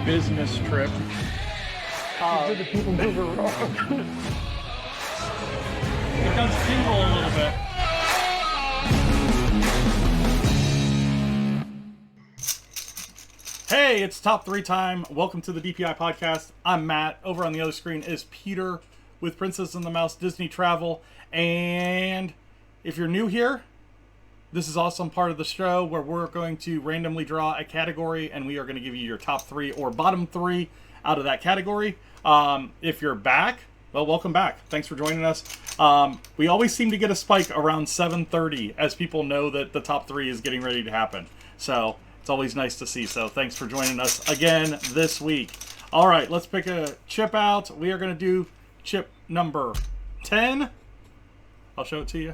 business trip. Did the people move around? It does tingle a little bit. Hey, it's Top 3 time. Welcome to the DPI podcast. I'm Matt. Over on the other screen is Peter with Princess and the Mouse Disney Travel. And if you're new here, this is also part of the show where we're going to randomly draw a category and we are going to give you your top 3 or bottom 3 out of that category. If you're back, well, welcome back. Thanks for joining us. We always seem to get a spike around 7:30 as people know that the top 3 is getting ready to happen. So it's always nice to see. So thanks for joining us again this week. All right, let's pick a chip out. We are going to do chip number 10. I'll show it to you.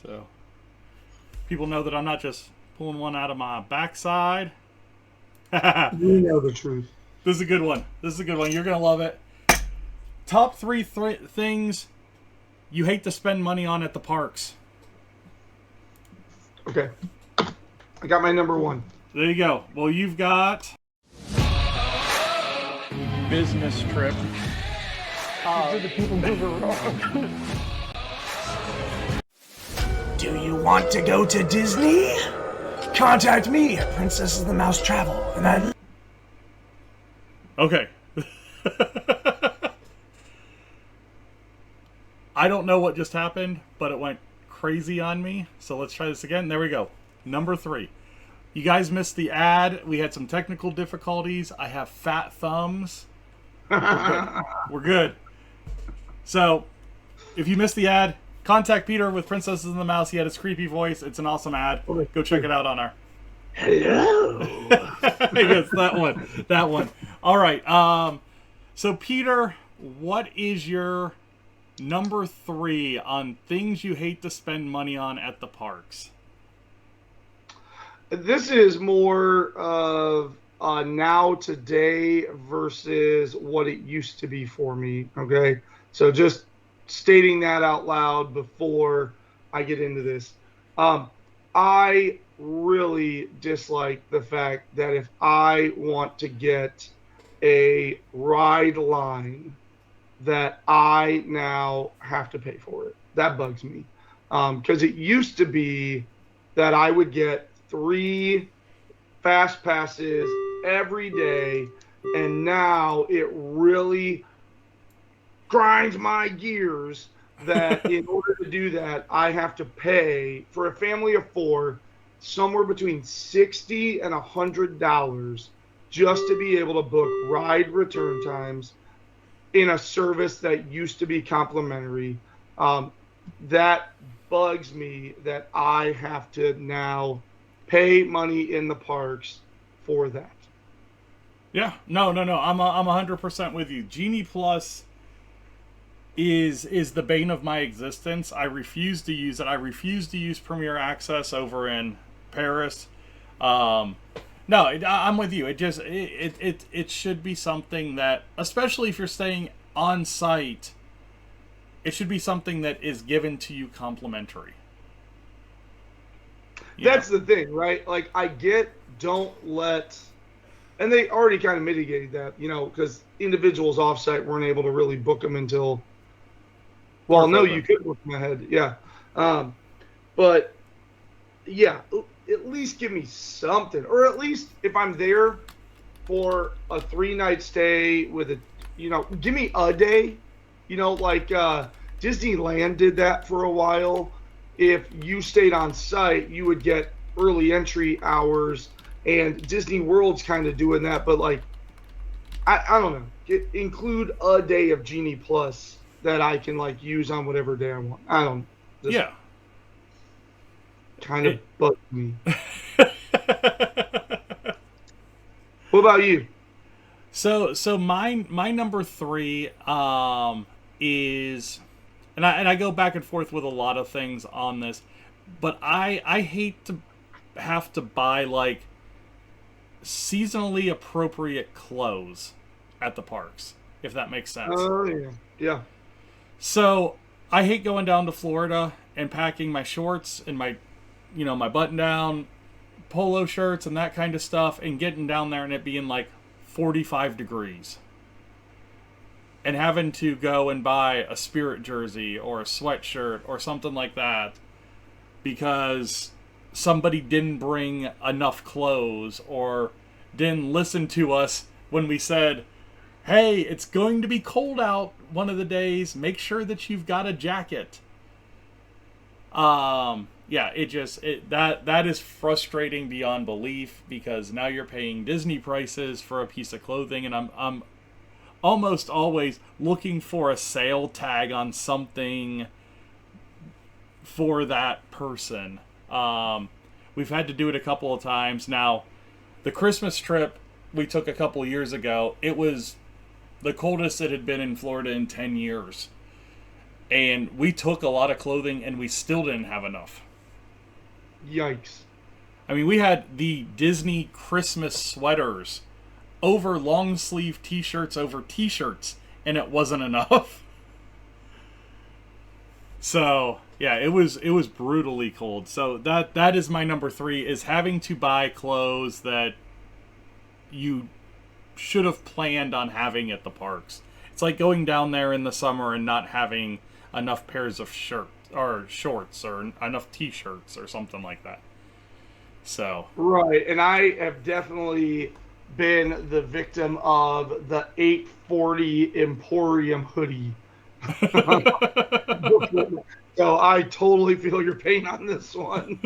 So people know that I'm not just pulling one out of my backside. You know the truth. This is a good one. You're going to love it. Top 3 things you hate to spend money on at the parks. Okay. I got my number 1. There you go. Well, you've got business trip. Did the people move around? Do you want to go to Disney? Contact me at Princess and the Mouse Travel, and I... Okay. I don't know what just happened, but it went crazy on me. So let's try this again. There we go. Number 3. You guys missed the ad. We had some technical difficulties. I have fat thumbs. We're good. So, if you missed the ad, contact Peter with Princesses and the Mouse. He had his creepy voice. It's an awesome ad. Go check it out on our... Hello! Yes, that one. All right. So, Peter, what is your number 3 on things you hate to spend money on at the parks? This is more of now today versus what it used to be for me. Okay. So just stating that out loud before I get into this. I really dislike the fact that if I want to get a ride line that I now have to pay for it. That bugs me. Because it used to be that I would get 3 fast passes every day, and now it really grinds my gears that in order to do that, I have to pay for a family of 4 somewhere between $60 and $100 just to be able to book ride return times in a service that used to be complimentary. That bugs me that I have to now pay money in the parks for that. Yeah, no. I'm 100% with you. Genie Plus is the bane of my existence. I refuse to use it. I refuse to use Premier Access over in Paris. I'm with you. It should be something that, especially if you're staying on site, it should be something that is given to you complimentary. That's the thing, right? Like, I get, don't let, and they already kind of mitigated that, because individuals offsite weren't able to really book them until, well, no, you could book them ahead, yeah. But, yeah, at least give me something, or at least if I'm there for a 3-night stay with a, give me a day, like Disneyland did that for a while. If you stayed on site, you would get early entry hours, and Disney World's kind of doing that, but like, I don't know, include a day of Genie Plus that I can like use on whatever day I want. I don't know. Yeah. Kind of bugs me. What about you? So my number 3 is, and I go back and forth with a lot of things on this, but I hate to have to buy like seasonally appropriate clothes at the parks, if that makes sense. Oh yeah, yeah. So I hate going down to Florida and packing my shorts and my button down polo shirts and that kind of stuff and getting down there and it being like 45 degrees. And having to go and buy a Spirit jersey or a sweatshirt or something like that because somebody didn't bring enough clothes or didn't listen to us when we said, hey, it's going to be cold out one of the days. Make sure that you've got a jacket. That is frustrating beyond belief because now you're paying Disney prices for a piece of clothing, and I'm almost always looking for a sale tag on something for that person. We've had to do it a couple of times. Now, the Christmas trip we took a couple of years ago, it was the coldest it had been in Florida in 10 years. And we took a lot of clothing and we still didn't have enough. Yikes. I mean, we had the Disney Christmas sweaters over long sleeve t-shirts over t-shirts, and it wasn't enough. So, yeah, it was brutally cold. So that is my number 3, is having to buy clothes that you should have planned on having at the parks. It's like going down there in the summer and not having enough pairs of shorts or enough t-shirts or something like that. So right, and I have definitely been the victim of the 840 Emporium hoodie. So I totally feel your pain on this one.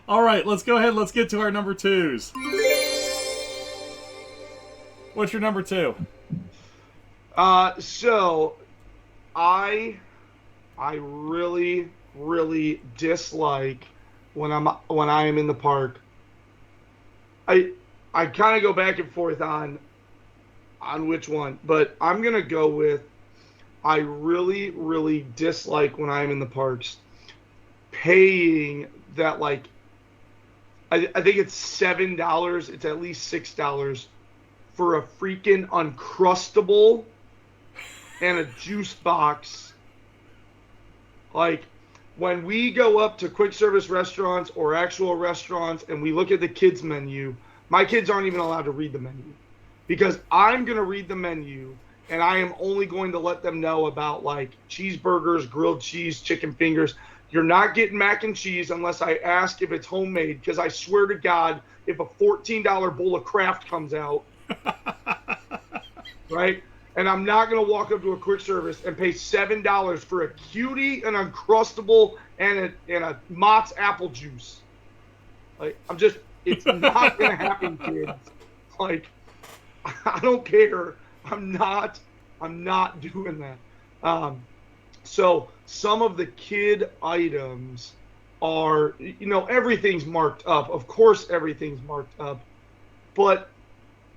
All right, let's go ahead. Let's get to our number 2s. What's your number 2? So I really, really dislike when I am in the park. I kind of go back and forth on which one, but I'm gonna go with I really, really dislike when I'm in the parks paying that, like, I think it's $7. It's at least $6 for a freaking Uncrustable and a juice box. Like, when we go up to quick service restaurants or actual restaurants and we look at the kids menu, my kids aren't even allowed to read the menu because I'm going to read the menu and I am only going to let them know about, like, cheeseburgers, grilled cheese, chicken fingers. You're not getting mac and cheese unless I ask if it's homemade, because I swear to God, if a $14 bowl of Kraft comes out, right? And I'm not going to walk up to a quick service and pay $7 for a Cutie, an Uncrustable, and a Mott's apple juice. Like, it's not going to happen, kids. Like, I don't care. I'm not doing that. So some of the kid items are, everything's marked up. Of course, everything's marked up. But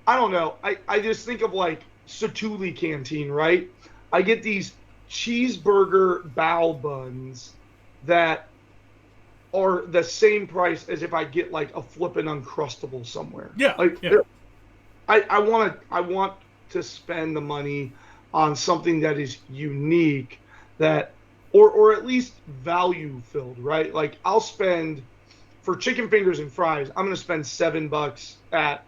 I don't know. I just think of, like, Satuli Canteen, right? I get these cheeseburger bao buns that are the same price as if I get, like, a flippin' Uncrustable somewhere. Yeah. Like, yeah. I want to spend the money on something that is unique, that or at least value filled, right? Like, I'll spend for chicken fingers and fries, I'm going to spend $7 at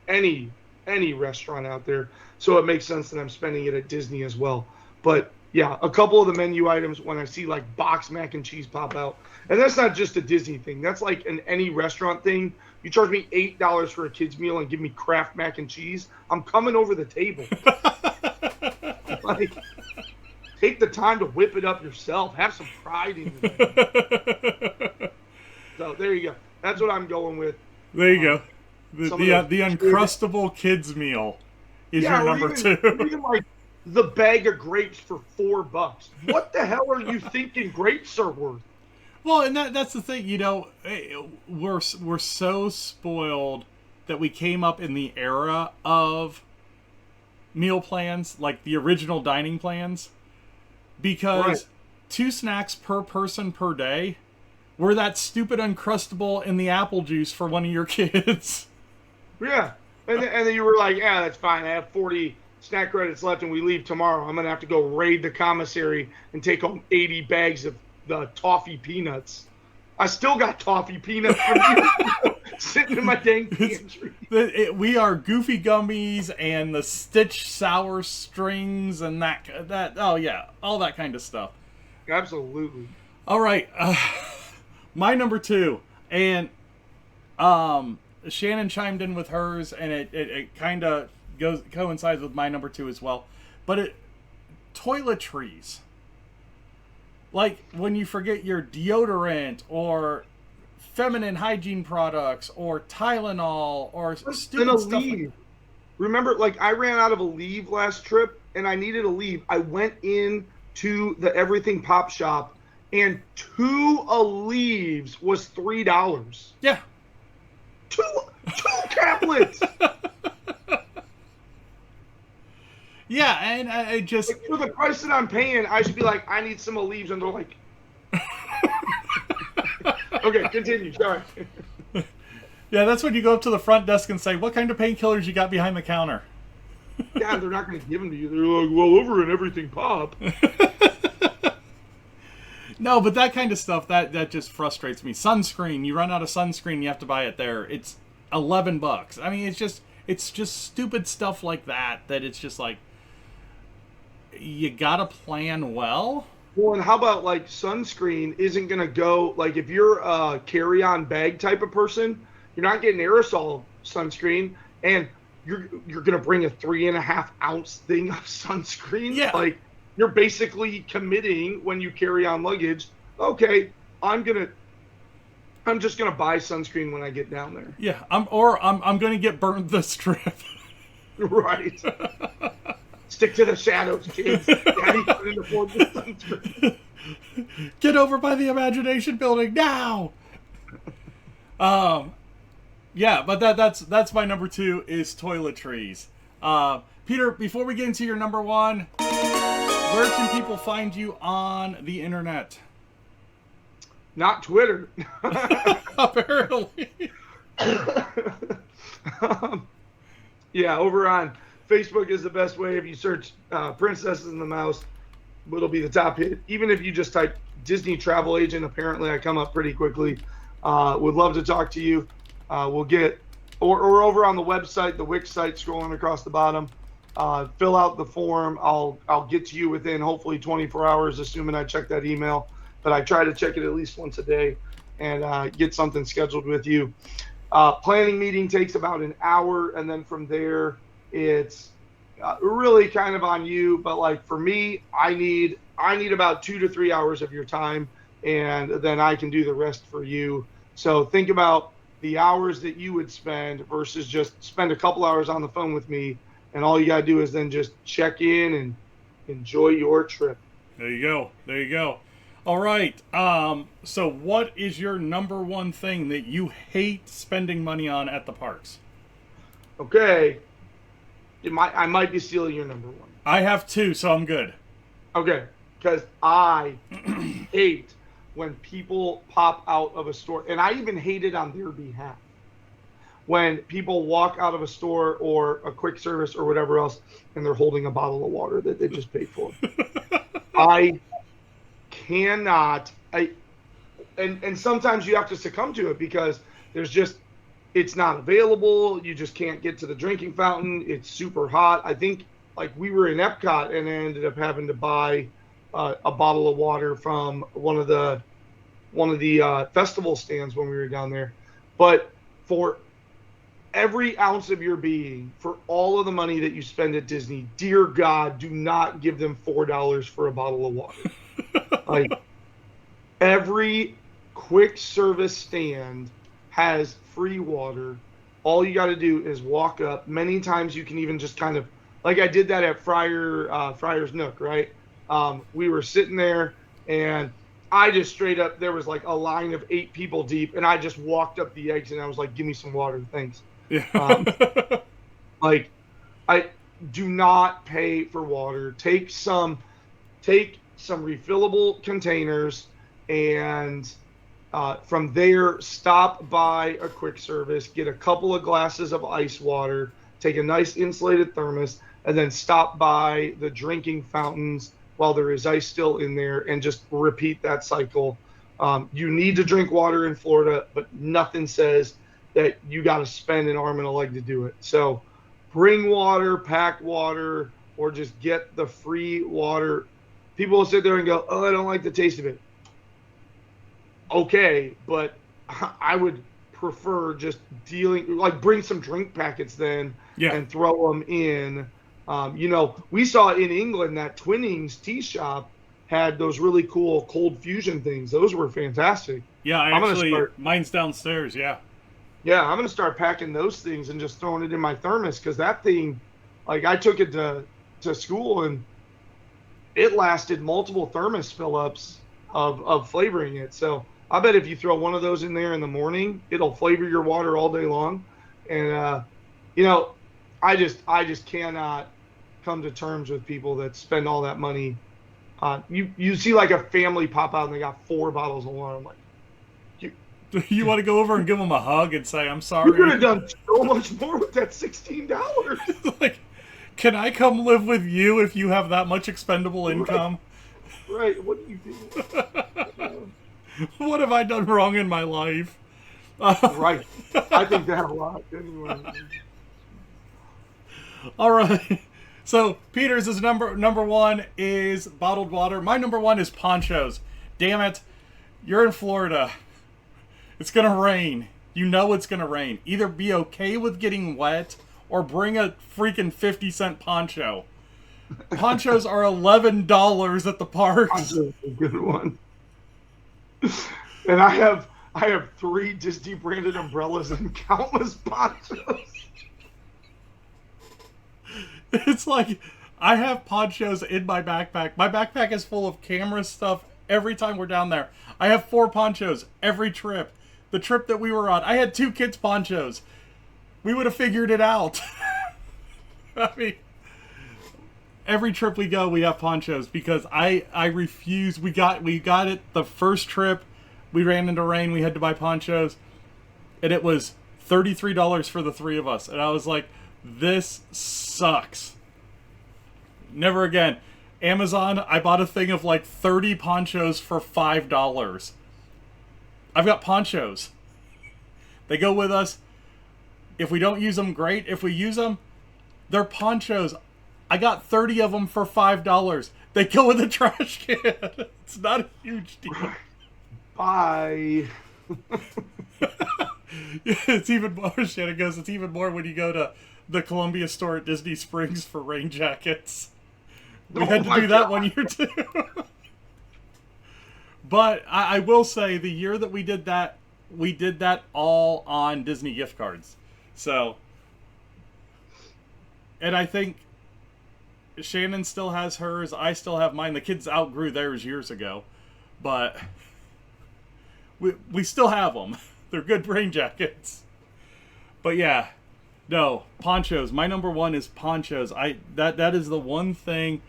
any restaurant out there. So it makes sense that I'm spending it at Disney as well. But yeah, a couple of the menu items, when I see, like, box mac and cheese pop out, and that's not just a Disney thing. That's like any restaurant thing. You charge me $8 for a kid's meal and give me Kraft mac and cheese, I'm coming over the table. Like, take the time to whip it up yourself. Have some pride in it. So there you go. That's what I'm going with. There you go. The Uncrustable kids meal is your number 2. Even like the bag of grapes for $4. What the hell are you thinking grapes are worth? Well, and that's the thing, we're so spoiled that we came up in the era of meal plans, like the original dining plans, because Right. 2 snacks per person per day were that stupid Uncrustable and the apple juice for one of your kids. Yeah. And then you were like, yeah, that's fine. I have 40 snack credits left and we leave tomorrow. I'm going to have to go raid the commissary and take home 80 bags of the toffee peanuts. I still got toffee peanuts from you sitting in my dang pantry. We are Goofy Gummies and the Stitch Sour Strings and that. Oh yeah, all that kind of stuff. Absolutely. All right, my number 2, and Shannon chimed in with hers, and it kind of coincides with my number 2 as well. But toiletries, like when you forget your deodorant or feminine hygiene products or Tylenol or stupid stuff. Remember, like I ran out of Aleve last trip, and I needed Aleve. I went in to the Everything Pop Shop, and 2 Aleves was $3. Yeah. Two caplets. Yeah, and I just... Like, for the price that I'm paying, I should be like, I need some Aleves, and they're like... Okay, continue. Sorry. Yeah, that's when you go up to the front desk and say, what kind of painkillers you got behind the counter? Yeah, they're not going to give them to you. They're like, well, over in Everything Pop. No, but that kind of stuff, that just frustrates me. Sunscreen, you run out of sunscreen, you have to buy it there. It's $11. I mean, it's just stupid stuff like that it's just like, you gotta plan well. Well, and how about like sunscreen isn't going to go, like if you're a carry-on bag type of person, you're not getting aerosol sunscreen, and you're going to bring a 3.5 ounce thing of sunscreen. Yeah. Like you're basically committing when you carry on luggage. Okay, I'm just going to buy sunscreen when I get down there. Yeah. I'm going to get burned this trip. Right. Stick to the shadows, kids. Daddy couldn't afford the sunscreen. Get over by the Imagination Building now. Yeah, but that's my number 2 is toiletries. Peter, before we get into your number 1, where can people find you on the internet? Not Twitter. Apparently. Yeah, over on Facebook is the best way. If you search Princesses and the Mouse, it'll be the top hit. Even if you just type Disney Travel Agent, apparently I come up pretty quickly. Would love to talk to you. We'll get, or over on the website, the Wix site, scrolling across the bottom. Fill out the form. I'll get to you within hopefully 24 hours, assuming I check that email. But I try to check it at least once a day and get something scheduled with you. Planning meeting takes about an hour, and then from there, it's really kind of on you. But like for me, I need about 2 to 3 hours of your time, and then I can do the rest for you. So think about the hours that you would spend versus just spend a couple hours on the phone with me, and all you got to do is then just check in and enjoy your trip. There you go. All right. So what is your number 1 thing that you hate spending money on at the parks? Okay. I might be stealing your number 1. I have 2, so I'm good. Okay. Because I hate when people pop out of a store, and I even hate it on their behalf. When people walk out of a store or a quick service or whatever else, and they're holding a bottle of water that they just paid for. I cannot. And sometimes you have to succumb to it because it's not available. You just can't get to the drinking fountain. It's super hot. I think like we were in Epcot and I ended up having to buy a bottle of water from one of the festival stands when we were down there. But for every ounce of your being, for all of the money that you spend at Disney, dear God, do not give them $4 for a bottle of water. Like every quick service stand has free water. All you got to do is walk up. Many times you can even just kind of, like I did that at Friar's Nook, right? We were sitting there and I just straight up, there was like a line of 8 people deep, and I just walked up the exit and I was like, give me some water, thanks. Yeah. Like, I do not pay for water. Take some refillable containers, and from there, stop by a quick service, get a couple of glasses of ice water, take a nice insulated thermos, and then stop by the drinking fountains while there is ice still in there, and just repeat that cycle. You need to drink water in Florida, but nothing says that you got to spend an arm and a leg to do it. So bring water, pack water, or just get the free water. People will sit there and go, oh, I don't like the taste of it. Okay, but I would prefer just bring some drink packets then and throw them in. We saw in England that Twinings tea shop had those really cool cold fusion things. Those were fantastic. Yeah, mine's downstairs, yeah. Yeah, I'm going to start packing those things and just throwing it in my thermos, because that thing, I took it to school and it lasted multiple thermos fill-ups of flavoring it. So I bet if you throw one of those in there in the morning, it'll flavor your water all day long. And, I just cannot come to terms with people that spend all that money. You see like a family pop out and they got 4 bottles of water. I'm like, you want to go over and give them a hug and say, I'm sorry? You could have done so much more with that $16. Like, can I come live with you if you have that much expendable income? Right. What do you do? What have I done wrong in my life? Right. I think that a lot. Anyway. All right. So Peter's is number one is bottled water. My number one is ponchos. Damn it. You're in Florida. It's going to rain. You know it's going to rain. Either be okay with getting wet or bring a freaking 50-cent poncho. Ponchos are $11 at the park. That's a good one. And I have 3 Disney branded umbrellas and countless ponchos. It's like I have ponchos in my backpack. My backpack is full of camera stuff every time we're down there. I have 4 ponchos every trip. The trip that we were on, I had 2 kids' ponchos. We would have figured it out. I mean, every trip we go, we have ponchos because I refuse. We got it the first trip. We ran into rain. We had to buy ponchos, and it was $33 for the 3 of us. And I was like, this sucks. Never again. Amazon, I bought a thing of like 30 ponchos for $5. I've got ponchos. They go with us. If we don't use them, great. If we use them, they're ponchos. I got 30 of them for $5. They go in the trash can. It's not a huge deal. Bye. It's even more, Shannon goes, it's even more when you go to the Columbia store at Disney Springs for rain jackets. We had to do that one year too. But I will say, the year that we did that all on Disney gift cards. So, and I think Shannon still has hers. I still have mine. The kids outgrew theirs years ago. But we still have them. They're good rain jackets. But yeah, no, ponchos. My number one is ponchos. That is the one thing.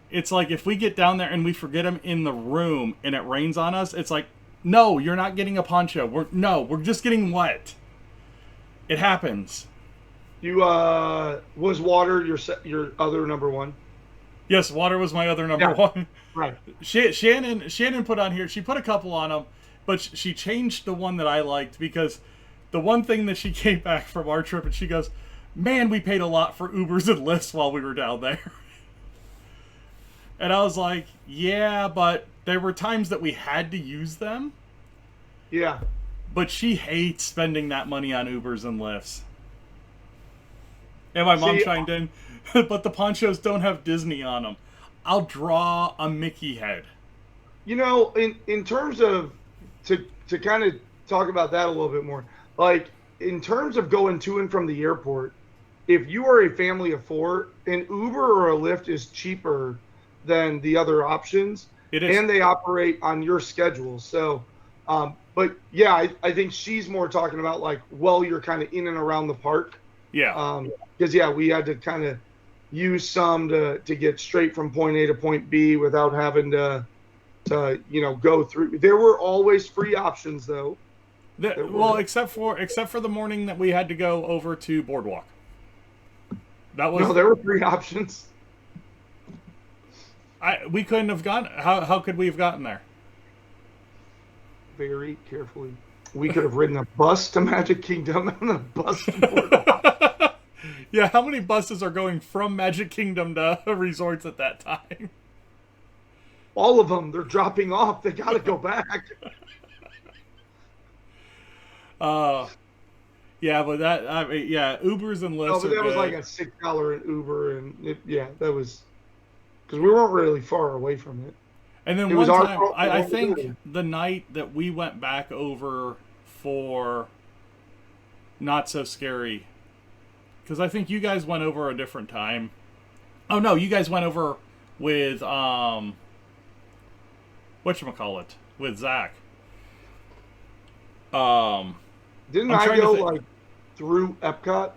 It's like if we get down there and we forget them in the room and it rains on us, it's like, no, you're not getting a poncho. We're just getting wet. It happens. You was water your other number one? Yes, water was my other number one. Right. Shannon put on here. She put a couple on them, but she changed the one that I liked because the one thing that she came back from our trip and she goes, "Man, we paid a lot for Ubers and Lyfts while we were down there." And I was like, yeah, but there were times that we had to use them. Yeah. But she hates spending that money on Ubers and Lyfts. And my mom chimed in, but the ponchos don't have Disney on them. I'll draw a Mickey head. You know, in terms of, to kind of talk about that a little bit more, like in terms of going to and from the airport, if you are a family of 4, an Uber or a Lyft is cheaper than the other options. It is. And they operate on your schedule. So, but yeah, I think she's more talking about like, well, you're kind of in and around the park. Yeah. Because we had to kind of use some to get straight from point A to point B without having to go through. There were always free options though. Except for the morning that we had to go over to Boardwalk. No, there were 3 options. We couldn't have gotten. How could we have gotten there? Very carefully. We could have ridden a bus to Magic Kingdom and a bus to Boardwalk. Yeah, how many buses are going from Magic Kingdom to resorts at that time? All of them. They're dropping off. They got to go back. Yeah, but Ubers and Lyfts. No, but that was like a $6 in Uber, and that was because we weren't really far away from it. And then one time, I think the night that we went back over for Not So Scary, because I think you guys went over a different time. Oh no, you guys went over with whatchamacallit, with Zach. Didn't I go like through Epcot?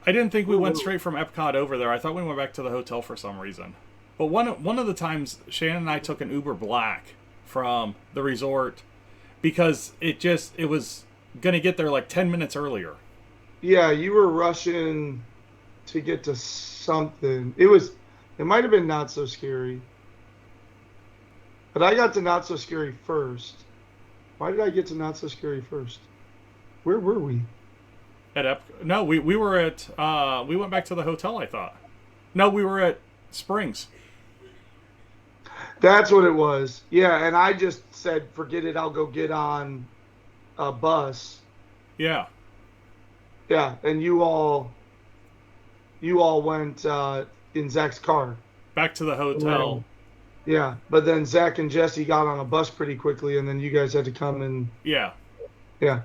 I didn't think we went straight from Epcot over there. I thought we went back to the hotel for some reason. But one of the times, Shannon and I took an Uber Black from the resort because it was going to get there like 10 minutes earlier. Yeah, you were rushing to get to something. It might have been Not So Scary. But I got to Not So Scary first. Why did I get to Not So Scary first? Where were we? No, we were at we went back to the hotel, I thought. No, we were at Springs. That's what it was. Yeah, and I just said, forget it, I'll go get on a bus. Yeah. Yeah, and you all went in Zach's car. Back to the hotel. Yeah, but then Zach and Jesse got on a bus pretty quickly, and then you guys had to come and... Yeah. Yeah.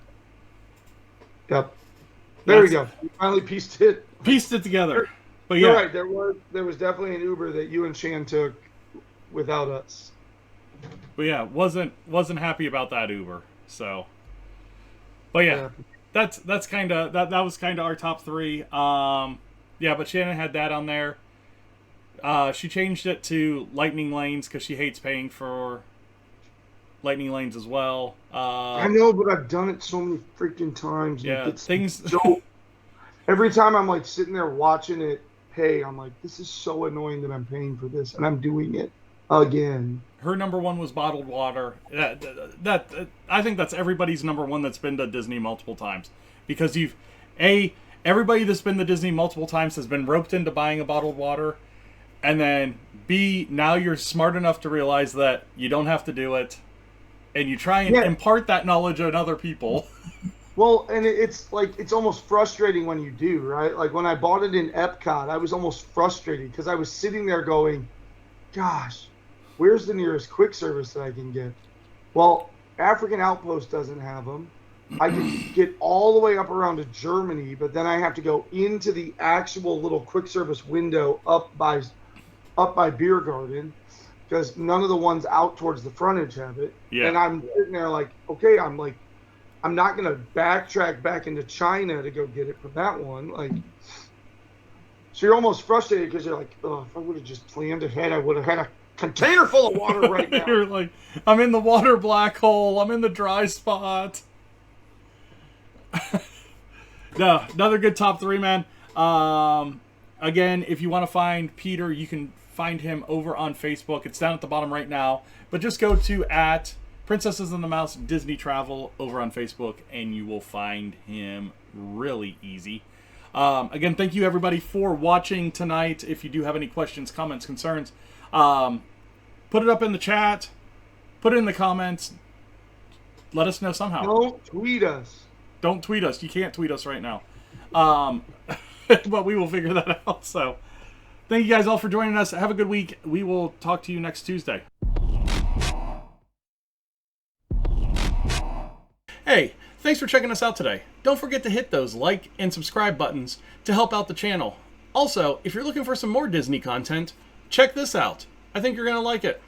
Yep. There we go. We finally pieced it together. But yeah. You're right. There was definitely an Uber that you and Shan took without us. But yeah, wasn't happy about that Uber. So. But yeah. That's kind of that was kind of our top three. Yeah, but Shannon had that on there. She changed it to lightning lanes because she hates paying for lightning lanes as well. I know, but I've done it so many freaking times. Yeah, every time I'm like sitting there watching it pay, I'm like, this is so annoying that I'm paying for this, and I'm doing it again. Her number one was bottled water. That I think that's everybody's number one that's been to Disney multiple times, because everybody that's been to Disney multiple times has been roped into buying a bottled water. And then B, now you're smart enough to realize that you don't have to do it. And you try and impart that knowledge on other people. Well, and it's like, it's almost frustrating when you do, right? Like when I bought it in Epcot, I was almost frustrated because I was sitting there going, gosh, where's the nearest quick service that I can get? Well, African Outpost doesn't have them. I can get all the way up around to Germany, but then I have to go into the actual little quick service window up by Beer Garden, because none of the ones out towards the frontage have it. Yeah. And I'm sitting there like, okay, I'm not going to backtrack back into China to go get it from that one. Like, so you're almost frustrated because you're like, oh, if I would have just planned ahead, I would have had a container full of water right now. You're like, I'm in the water black hole. I'm in the dry spot. No, another good top three, man. Again, if you want to find Peter, you can find him over on Facebook. It's down at the bottom right now. But just go to @Princesses and the Mouse Disney Travel over on Facebook, and you will find him really easy. Again, thank you everybody for watching tonight. If you do have any questions, comments, concerns, put it up in the chat. Put it in the comments. Let us know somehow. Don't tweet us. Don't tweet us. You can't tweet us right now. But we will figure that out. So thank you guys all for joining us. Have a good week. We will talk to you next Tuesday. Hey, thanks for checking us out today. Don't forget to hit those like and subscribe buttons to help out the channel. Also, if you're looking for some more Disney content, check this out. I think you're going to like it.